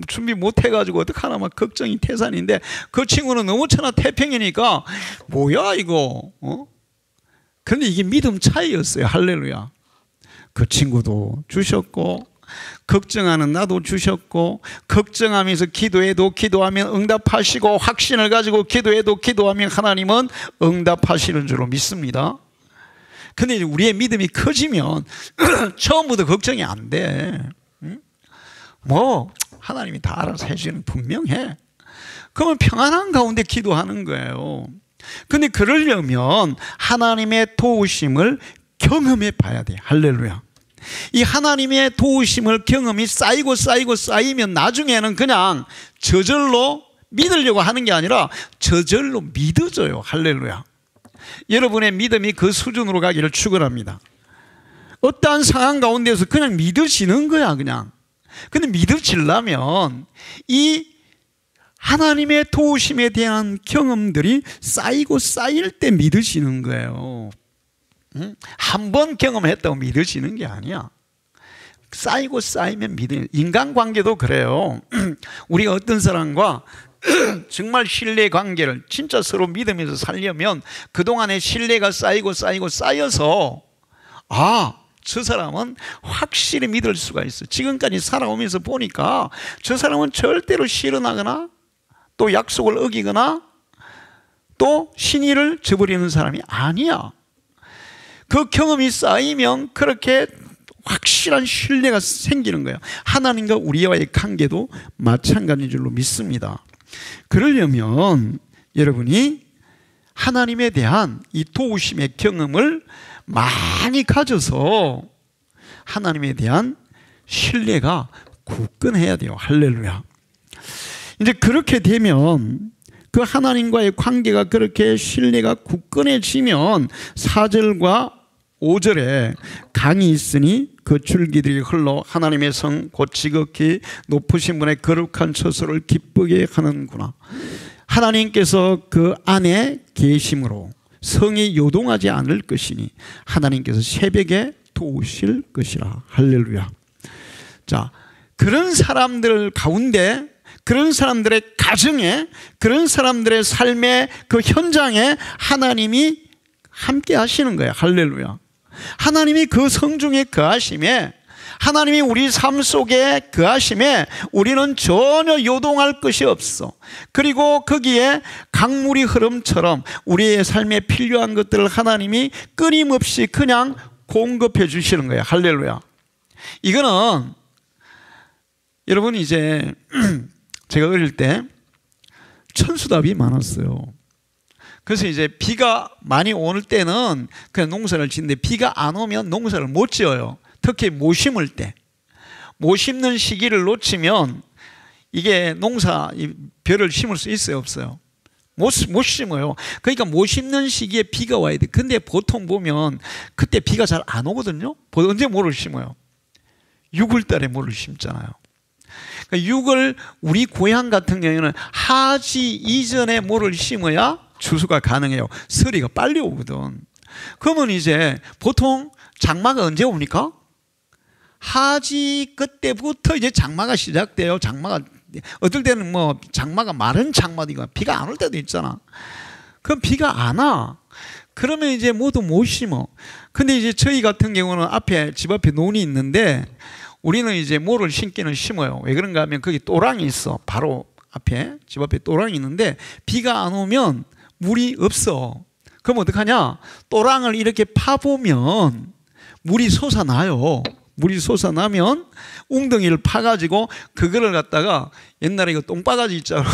준비 못 해가지고 어떡하나 막 걱정이 태산인데 그 친구는 너무 천하태평이니까 뭐야 이거. 그런데 이게 믿음 차이였어요. 할렐루야. 그 친구도 주셨고 걱정하는 나도 주셨고 걱정하면서 기도하면 응답하시고 확신을 가지고 기도하면 하나님은 응답하시는 줄로 믿습니다. 근데 우리의 믿음이 커지면 처음부터 걱정이 안 돼. 뭐 하나님이 다 알아서 해주는 분명해. 그러면 평안한 가운데 기도하는 거예요. 근데 그러려면 하나님의 도우심을 경험해 봐야 돼. 할렐루야. 이 하나님의 도우심을 경험이 쌓이면 나중에는 그냥 저절로 믿으려고 하는 게 아니라 저절로 믿어져요. 할렐루야. 여러분의 믿음이 그 수준으로 가기를 축원합니다. 어떠한 상황 가운데서 그냥 믿어지는 거야 그냥. 근데 믿어지려면 이 하나님의 도우심에 대한 경험들이 쌓일 때 믿으시는 거예요. 한 번 경험했다고 믿어지는 게 아니야. 쌓이면 믿어요. 인간관계도 그래요. 우리가 어떤 사람과 정말 신뢰관계를 진짜 서로 믿으면서 살려면 그동안의 신뢰가 쌓여서 저 사람은 확실히 믿을 수가 있어. 지금까지 살아오면서 보니까 저 사람은 절대로 실언하거나 또 약속을 어기거나 또 신의를 저버리는 사람이 아니야. 그 경험이 쌓이면 그렇게 확실한 신뢰가 생기는 거예요. 하나님과 우리와의 관계도 마찬가지인 줄로 믿습니다. 그러려면 여러분이 하나님에 대한 이 도우심의 경험을 많이 가져서 하나님에 대한 신뢰가 굳건해야 돼요. 할렐루야. 이제 그렇게 되면 그 하나님과의 관계가 그렇게 신뢰가 굳건해지면 4절과 5절에 강이 있으니 그 줄기들이 흘러 하나님의 성 곧 지극히 높으신 분의 거룩한 처소를 기쁘게 하는구나. 하나님께서 그 안에 계심으로 성이 요동하지 않을 것이니 하나님께서 새벽에 도우실 것이라. 할렐루야. 자, 그런 사람들 가운데, 그런 사람들의 가정에, 그런 사람들의 삶의 그 현장에 하나님이 함께 하시는 거예요. 할렐루야. 하나님이 그 성중에 거하심에, 하나님이 우리 삶 속에 거하심에 우리는 전혀 요동할 것이 없어. 그리고 거기에 강물이 흐름처럼 우리의 삶에 필요한 것들을 하나님이 끊임없이 그냥 공급해 주시는 거예요. 할렐루야. 이거는 여러분 이제 제가 어릴 때 천수답이 많았어요. 그래서 이제 비가 많이 올 때는 그냥 농사를 짓는데 비가 안 오면 농사를 못 지어요. 특히 못 심을 때. 못 심는 시기를 놓치면 이게 농사 벼를 심을 수 있어요, 없어요? 못 심어요. 그러니까 못 심는 시기에 비가 와야 돼. 근데 보통 보면 그때 비가 잘 안 오거든요. 언제 뭐를 심어요? 6월 달에 뭐를 심잖아요. 그러니까 6월 우리 고향 같은 경우에는 하지 이전에 뭐를 심어야 추수가 가능해요. 서리가 빨리 오거든. 그러면 이제 보통 장마가 언제 옵니까? 하지 그때부터 이제 장마가 시작돼요. 장마가 어떨 때는 뭐 장마가 마른 장마도 있고 비가 안 올 때도 있잖아. 그럼 비가 안 와. 그러면 이제 모두 못 심어. 근데 이제 저희 같은 경우는 집 앞에 논이 있는데 우리는 이제 뭐를 심기는 심어요. 왜 그런가 하면 거기 또랑이 있어. 바로 집 앞에 또랑이 있는데 비가 안 오면 물이 없어. 그럼 어떡하냐? 또랑을 이렇게 파보면 물이 솟아나요. 물이 솟아나면 웅덩이를 파가지고 그거를 갖다가 옛날에 이거 똥바가지 있잖아.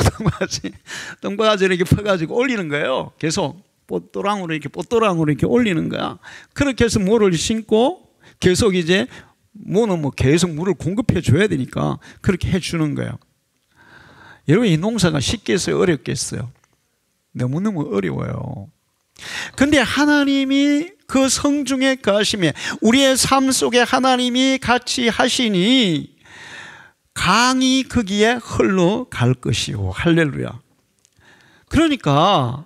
똥바가지를 이렇게 파가지고 올리는 거예요. 계속 뽀또랑으로 이렇게 올리는 거야. 그렇게 해서 뭐를 심고 계속 이제 뭐는 뭐 계속 물을 공급해 줘야 되니까 그렇게 해 주는 거예요. 여러분, 이 농사가 쉽겠어요? 어렵겠어요? 너무너무 어려워요. 근데 하나님이 그 성중에 거하심에 우리의 삶 속에 하나님이 같이 하시니 강이 거기에 흘러갈 것이요. 할렐루야. 그러니까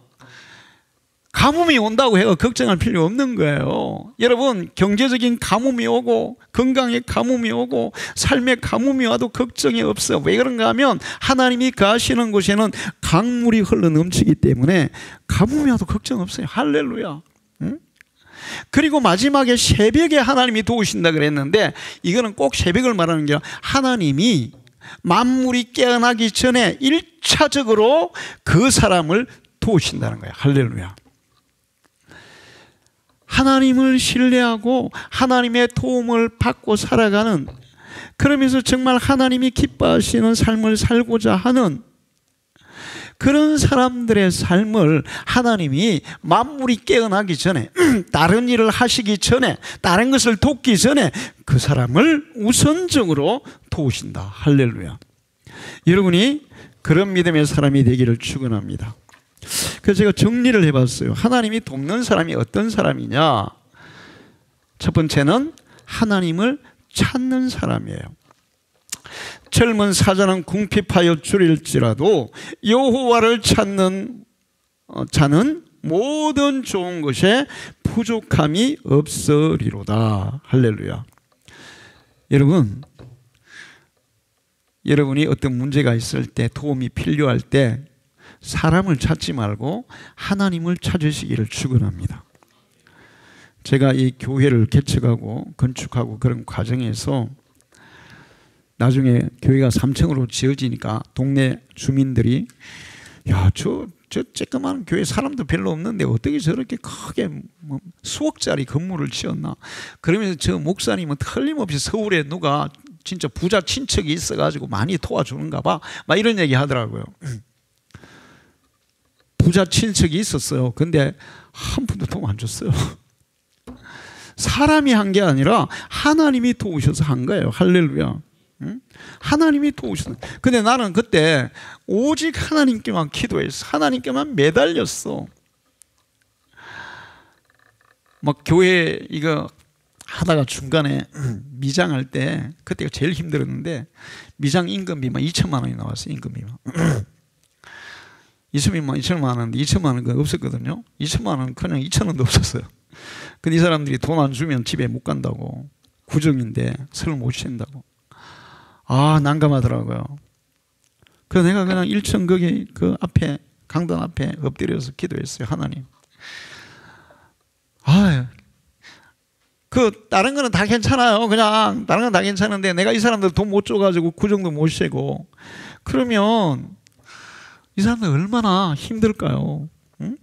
가뭄이 온다고 해서 걱정할 필요 없는 거예요. 여러분, 경제적인 가뭄이 오고 건강에 가뭄이 오고 삶에 가뭄이 와도 걱정이 없어. 왜 그런가 하면 하나님이 거하시는 곳에는 강물이 흘러 넘치기 때문에 가뭄이 와도 걱정 없어요. 할렐루야. 응? 그리고 마지막에 새벽에 하나님이 도우신다 그랬는데 이거는 꼭 새벽을 말하는 게 아니라 하나님이 만물이 깨어나기 전에 1차적으로 그 사람을 도우신다는 거예요. 할렐루야. 하나님을 신뢰하고 하나님의 도움을 받고 살아가는, 그러면서 정말 하나님이 기뻐하시는 삶을 살고자 하는 그런 사람들의 삶을 하나님이 만물이 깨어나기 전에 다른 일을 하시기 전에 다른 것을 돕기 전에 그 사람을 우선적으로 도우신다. 할렐루야. 여러분이 그런 믿음의 사람이 되기를 축원합니다. 그래서 제가 정리를 해봤어요. 하나님이 돕는 사람이 어떤 사람이냐? 첫 번째는 하나님을 찾는 사람이에요. 젊은 사자는 궁핍하여 줄일지라도 여호와를 찾는 자는 모든 좋은 것에 부족함이 없으리로다. 할렐루야. 여러분이 어떤 문제가 있을 때, 도움이 필요할 때 사람을 찾지 말고 하나님을 찾으시기를 축원합니다. 제가 이 교회를 개척하고 건축하고 그런 과정에서 나중에 교회가 3층으로 지어지니까 동네 주민들이 야, 저 쬐끄만 교회 사람도 별로 없는데 어떻게 저렇게 크게 뭐 수억짜리 건물을 지었나. 그러면서 저 목사님은 틀림없이 서울에 누가 진짜 부자 친척이 있어가지고 많이 도와주는가 봐, 막 이런 얘기 하더라고요. 부자 친척이 있었어요. 근데 한 푼도 도움 안 줬어요. 사람이 한 게 아니라 하나님이 도우셔서 한 거예요. 할렐루야. 응? 하나님이 도우셨어요. 근데 나는 그때 오직 하나님께만 기도했어. 하나님께만 매달렸어. 막 교회 이거 하다가 중간에 미장할 때 그때가 제일 힘들었는데 미장 임금비만 2천만 원이 나왔어요. 임금비만 2천만 원인데 2천만 원 없었거든요. 2천만 원 그냥 2천 원도 없었어요. 근데 이 사람들이 돈 안 주면 집에 못 간다고, 구정인데 설을 못 쉰다고. 아, 난감하더라고요. 그래서 내가 그냥 1층 거기 그 앞에 강단 앞에 엎드려서 기도했어요. 하나님, 그 다른 거는 다 괜찮아요. 그냥 다른 건 다 괜찮은데 내가 이 사람들 돈 못 줘가지고 구정도 못 쉬고 그러면 이 사람들 얼마나 힘들까요? 응?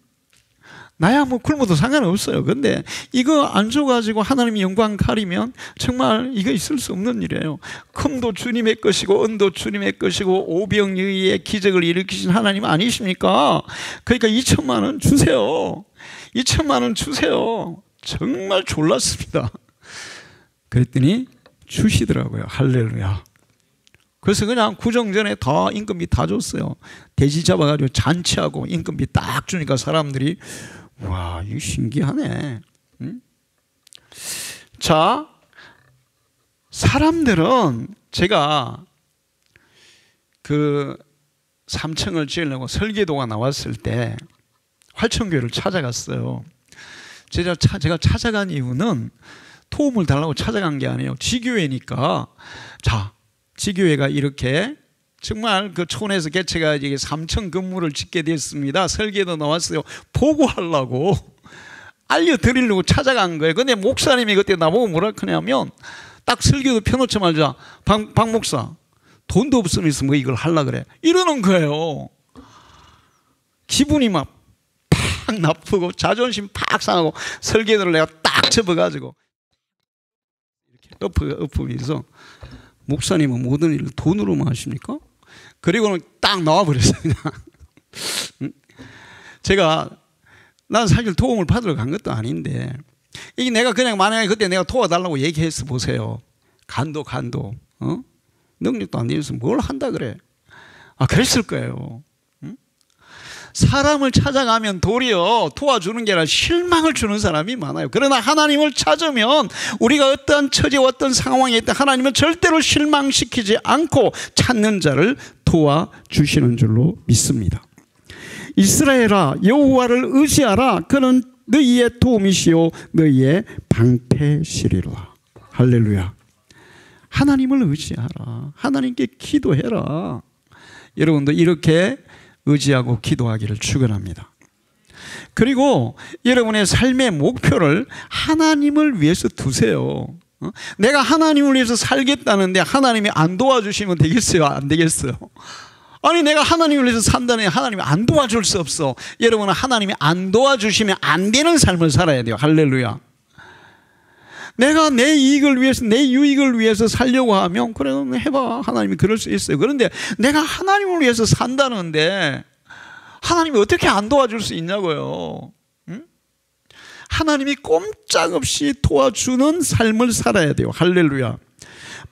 나야 뭐 굶어도 상관없어요. 근데 이거 안 줘가지고 하나님이 영광 가리면 정말 이거 있을 수 없는 일이에요. 금도 주님의 것이고 은도 주님의 것이고 오병이의 기적을 일으키신 하나님 아니십니까? 그러니까 2천만 원 주세요. 2천만 원 주세요. 정말 졸랐습니다. 그랬더니 주시더라고요. 할렐루야. 그래서 그냥 구정 전에 다 임금비 다 줬어요. 돼지 잡아가지고 잔치하고 임금비 딱 주니까 사람들이 와, 이거 신기하네. 응? 자, 사람들은 제가 그 3층을 지으려고 설계도가 나왔을 때 활천교회를 찾아갔어요. 제가 찾아간 이유는 도움을 달라고 찾아간 게 아니에요. 지교회니까, 자, 지교회가 이렇게 정말 그 촌에서 개척해서 이게 3층 건물을 짓게 됐습니다. 설계도 나왔어요. 보고하려고. 알려드리려고 찾아간 거예요. 근데 목사님이 그때 나보고 뭐라 하냐면 딱 설교도 펴놓자마자 박 목사 돈도 없으면서 뭐 이걸 하려고 그래 이러는 거예요. 기분이 막 팍 나쁘고 자존심 팍 상하고 설교들을 내가 딱 접어가지고 이렇게 엎으면서 목사님은 모든 일을 돈으로만 하십니까? 그리고는 딱 나와버렸어요. 그냥. 제가 난 사실 도움을 받으러 간 것도 아닌데 이게 내가 그냥 만약에 그때 내가 도와달라고 얘기했어 보세요. 간도 능력도 안 되면서 뭘 한다 그래. 그랬을 거예요. 사람을 찾아가면 도리어 도와주는 게 아니라 실망을 주는 사람이 많아요. 그러나 하나님을 찾으면 우리가 어떠한 처지와 어떤 상황에 있든 하나님은 절대로 실망시키지 않고 찾는 자를 도와주시는 줄로 믿습니다. 이스라엘아 여호와를 의지하라. 그는 너희의 도움이시요 너희의 방패시리라. 할렐루야. 하나님을 의지하라. 하나님께 기도해라. 여러분도 이렇게 의지하고 기도하기를 축원합니다. 그리고 여러분의 삶의 목표를 하나님을 위해서 두세요. 내가 하나님을 위해서 살겠다는데 하나님이 안 도와주시면 되겠어요? 안 되겠어요? 아니 내가 하나님을 위해서 산다는 하나님이 안 도와줄 수 없어. 여러분은 하나님이 안 도와주시면 안 되는 삶을 살아야 돼요. 할렐루야. 내가 내 이익을 위해서 내 유익을 위해서 살려고 하면 그래 해봐. 하나님이 그럴 수 있어요. 그런데 내가 하나님을 위해서 산다는데 하나님이 어떻게 안 도와줄 수 있냐고요. 응? 하나님이 꼼짝없이 도와주는 삶을 살아야 돼요. 할렐루야.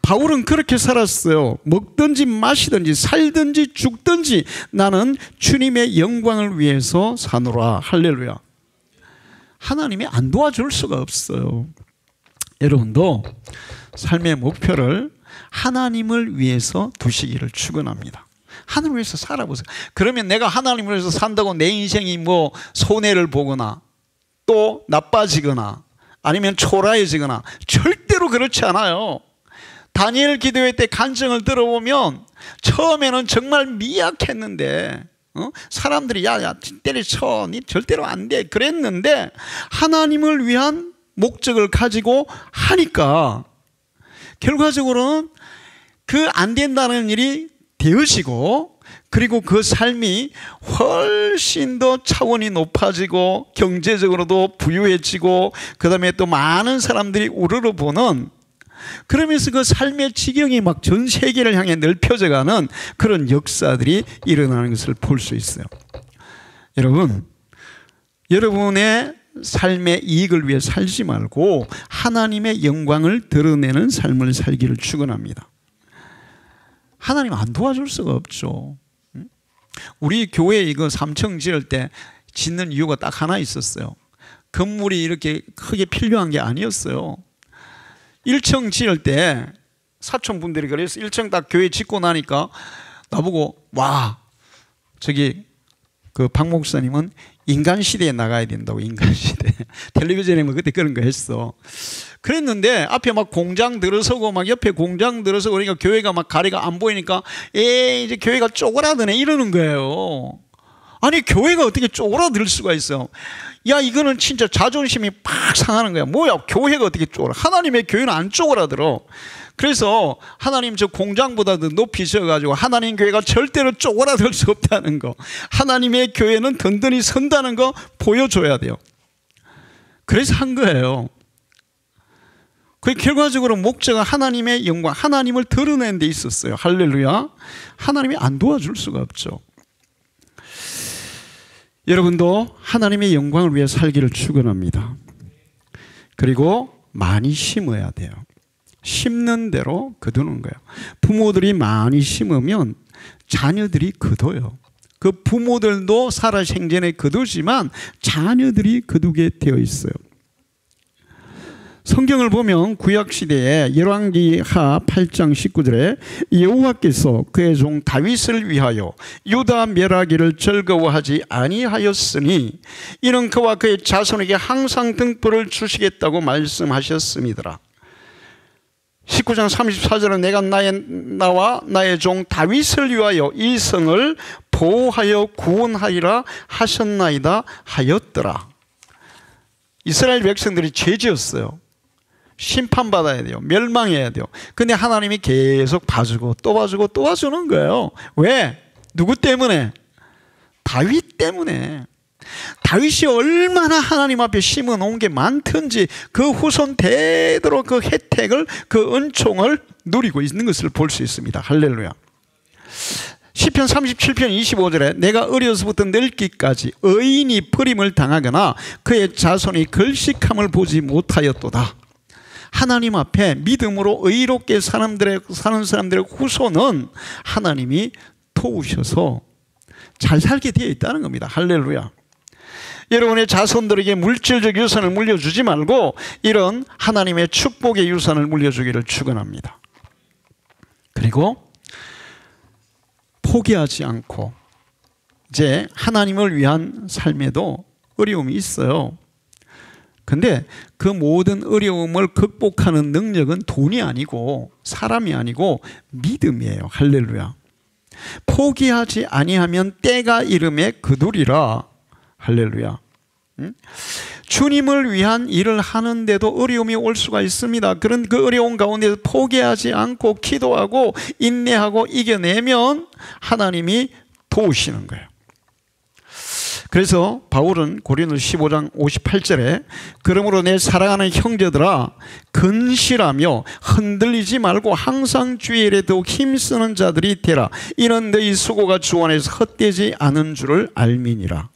바울은 그렇게 살았어요. 먹든지 마시든지 살든지 죽든지 나는 주님의 영광을 위해서 사노라. 할렐루야. 하나님이 안 도와줄 수가 없어요. 여러분도 삶의 목표를 하나님을 위해서 두시기를 축원합니다. 하나님을 위해서 살아보세요. 그러면 내가 하나님을 위해서 산다고 내 인생이 뭐 손해를 보거나 또 나빠지거나 아니면 초라해지거나 절대로 그렇지 않아요. 다니엘 기도회 때 간증을 들어보면 처음에는 정말 미약했는데 사람들이 야 때려쳐 니 절대로 안 돼 그랬는데 하나님을 위한 목적을 가지고 하니까 결과적으로는 그 안 된다는 일이 되어지고 그리고 그 삶이 훨씬 더 차원이 높아지고 경제적으로도 부유해지고 그 다음에 또 많은 사람들이 우러러보는 그러면서 그 삶의 지경이 막 전 세계를 향해 넓혀져가는 그런 역사들이 일어나는 것을 볼 수 있어요. 여러분의 삶의 이익을 위해 살지 말고 하나님의 영광을 드러내는 삶을 살기를 축원합니다. 하나님 안 도와줄 수가 없죠. 우리 교회 이거 3층 지을 때 짓는 이유가 딱 하나 있었어요. 건물이 이렇게 크게 필요한 게 아니었어요. 1층 지을 때 사촌분들이 그래서 1층 딱 교회 짓고 나니까 나보고 와 저기 그 박 목사님은 인간 시대에 나가야 된다고. 인간 시대 텔레비전에 뭐 그때 그런 거 했어. 그랬는데 앞에 막 공장 들어서고 막 옆에 공장 들어서고 그러니까 교회가 막 가리가 안 보이니까 이제 교회가 쪼그라드네 이러는 거예요. 아니 교회가 어떻게 쪼그라들 수가 있어. 야 이거는 진짜 자존심이 팍 상하는 거야. 뭐야 교회가 어떻게 쪼그라. 하나님의 교회는 안 쪼그라들어. 그래서 하나님 저 공장보다도 높이 지어가지고 하나님 교회가 절대로 쪼그라들 수 없다는 거, 하나님의 교회는 든든히 선다는 거 보여줘야 돼요. 그래서 한 거예요. 그 결과적으로 목적은 하나님의 영광, 하나님을 드러내는 데 있었어요. 할렐루야. 하나님이 안 도와줄 수가 없죠. 여러분도 하나님의 영광을 위해 살기를 축원합니다. 그리고 많이 심어야 돼요. 심는 대로 거두는 거예요. 부모들이 많이 심으면 자녀들이 거둬요. 그 부모들도 살아생전에 거두지만 자녀들이 거두게 되어 있어요. 성경을 보면 구약시대에 열왕기하 8장 19절에 여호와께서 그의 종 다윗을 위하여 유다 멸하기를 즐거워하지 아니하였으니 이는 그와 그의 자손에게 항상 등불을 주시겠다고 말씀하셨음이더라. 19장 34절은 내가 나와 나의 종 다윗을 위하여 이 성을 보호하여 구원하리라 하셨나이다 하였더라. 이스라엘 백성들이 죄 지었어요. 심판받아야 돼요. 멸망해야 돼요. 근데 하나님이 계속 봐주고 또 봐주고 또 봐주는 거예요. 왜? 누구 때문에? 다윗 때문에. 다윗이 얼마나 하나님 앞에 심어 놓은 게 많든지 그 후손 대대로 그 혜택을, 그 은총을 누리고 있는 것을 볼 수 있습니다. 할렐루야. 시편 37편 25절에 내가 어려서부터 늙기까지 의인이 버림을 당하거나 그의 자손이 걸식함을 보지 못하였도다. 하나님 앞에 믿음으로 의롭게 사는 사람들의 후손은 하나님이 도우셔서 잘 살게 되어 있다는 겁니다. 할렐루야. 여러분의 자손들에게 물질적 유산을 물려주지 말고 이런 하나님의 축복의 유산을 물려주기를 축원합니다. 그리고 포기하지 않고, 이제 하나님을 위한 삶에도 어려움이 있어요. 근데 그 모든 어려움을 극복하는 능력은 돈이 아니고 사람이 아니고 믿음이에요. 할렐루야. 포기하지 아니하면 때가 이름에 그두리라. 할렐루야. 주님을 위한 일을 하는데도 어려움이 올 수가 있습니다. 그런 그 어려운 가운데서 포기하지 않고 기도하고 인내하고 이겨내면 하나님이 도우시는 거예요. 그래서 바울은 고린도 15장 58절에 그러므로 내 사랑하는 형제들아 근실하며 흔들리지 말고 항상 주의 일에 더욱 힘쓰는 자들이 되라. 이는 너희 수고가 주 안에서 헛되지 않은 줄을 알미니라.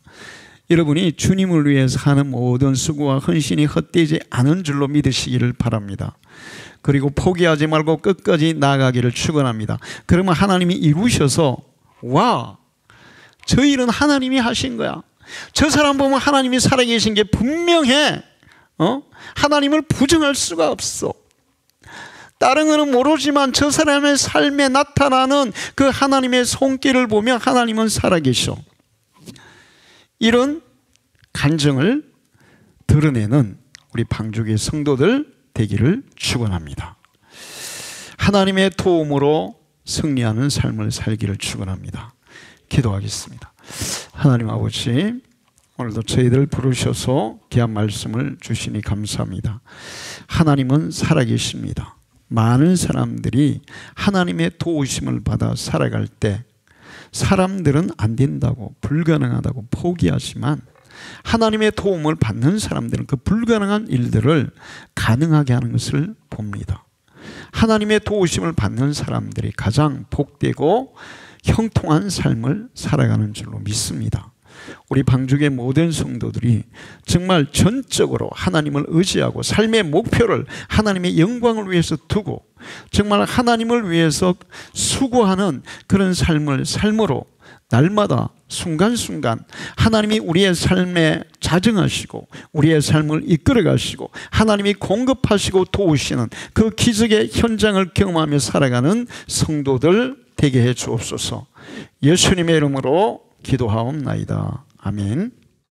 여러분이 주님을 위해서 하는 모든 수고와 헌신이 헛되지 않은 줄로 믿으시기를 바랍니다. 그리고 포기하지 말고 끝까지 나아가기를 축원합니다. 그러면 하나님이 이루셔서 와, 저 일은 하나님이 하신 거야. 저 사람 보면 하나님이 살아계신 게 분명해. 하나님을 부정할 수가 없어. 다른 거는 모르지만 저 사람의 삶에 나타나는 그 하나님의 손길을 보면 하나님은 살아계셔. 이런 간증을 드러내는 우리 방주교회 성도들 되기를 축원합니다. 하나님의 도움으로 승리하는 삶을 살기를 축원합니다. 기도하겠습니다. 하나님 아버지, 오늘도 저희들 부르셔서 귀한 말씀을 주시니 감사합니다. 하나님은 살아계십니다. 많은 사람들이 하나님의 도우심을 받아 살아갈 때 사람들은 안 된다고, 불가능하다고 포기하지만 하나님의 도움을 받는 사람들은 그 불가능한 일들을 가능하게 하는 것을 봅니다. 하나님의 도우심을 받는 사람들이 가장 복되고 형통한 삶을 살아가는 줄로 믿습니다. 우리 방주의 모든 성도들이 정말 전적으로 하나님을 의지하고 삶의 목표를 하나님의 영광을 위해서 두고 정말 하나님을 위해서 수고하는 그런 삶으로 날마다 순간순간 하나님이 우리의 삶에 자정하시고 우리의 삶을 이끌어 가시고 하나님이 공급하시고 도우시는 그 기적의 현장을 경험하며 살아가는 성도들 되게 해 주옵소서. 예수님의 이름으로 기도하옵나이다. 아멘.